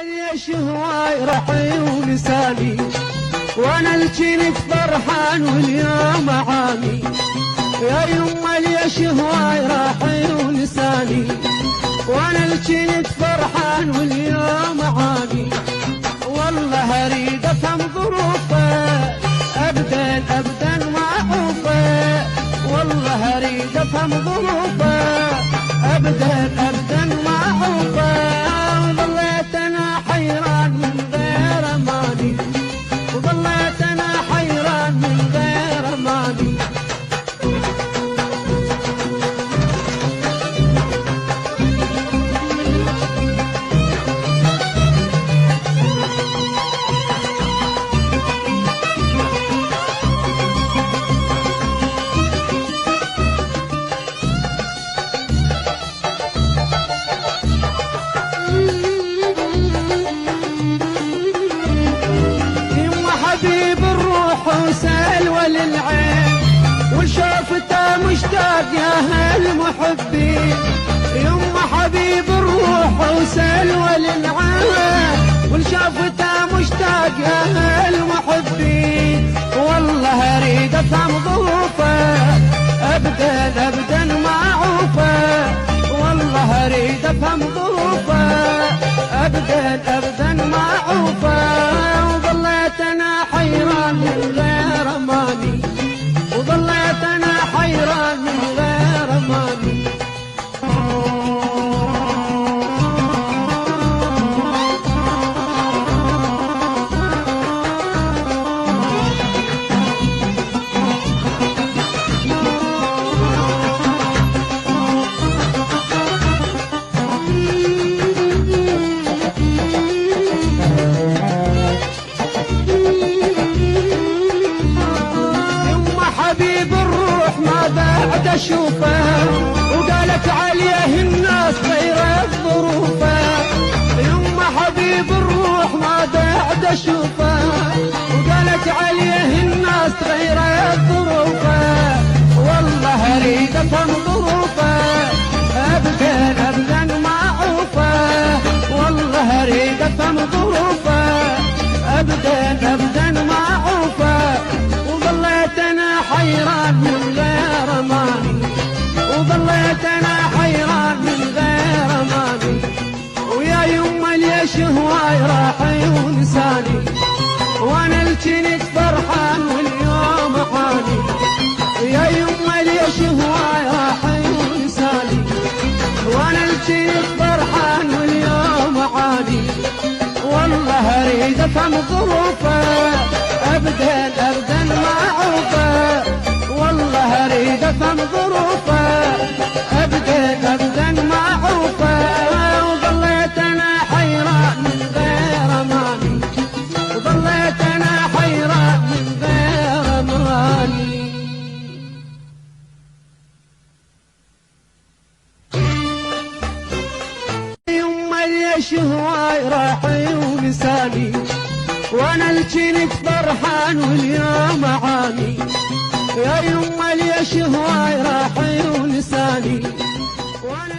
ليش هواي رحي ولساني وانا الجنت فرحان واليوم عاني. يا يما ليش هواي رحي ولساني وانا الجنت فرحان واليوم عاني. والله اريد افهم ظروفه ابدا ابدا ما اعوفه. والله اريد افهم ظروفه ابدا ابدا ما اعوفه. وظليت انا حيران من غير اماني وظليت انا حيران من غير اماني. وسلوى للعين وشافته مشتاق يا هالمحبين. يما حبيب الروح وسلوى للعين وشافته مشتاق يا هالمحبين. والله اريد افهم ظروفه ابدا ابدا ما اعوفه. والله اريد افهم ظروفه ابدا ابدا ما اعوفه. وظليت انا حيران من غير اماني وظليت انا حيران من غير اماني. بعد اشوفه وقالت عليه الناس غير ظروفه. يما حبيب الروح ما بعد اشوفه وقالت عليه الناس غير ظروفه. والله اريد افهم ظروفه ابدا ابدا ما اعوفه. والله اريد افهم ظروفه ابدا ابدا ما اعوفه. وظليت انا حيران من غير اماني وظليت انا حيران من غير اماني. ويا يما ليش هواي راحي ولساني وانا الجنت فرحان واليوم عاني. يا يما ليش هواي راحي ولساني وانا الجنت فرحان واليوم عاني. والله اريد افهم ظروفه ابدا ابدا ما اعوفه. والله اريد افهم ظروفه ابدا ابدا ما اعوفه. وظليت انا حيران من غير اماني وظليت انا حيران من غير اماني. يما ليش هواي راحي ولساني وانا الجنت فرحان واليوم عاني. يا يما ليش هواي راحي ولساني وانا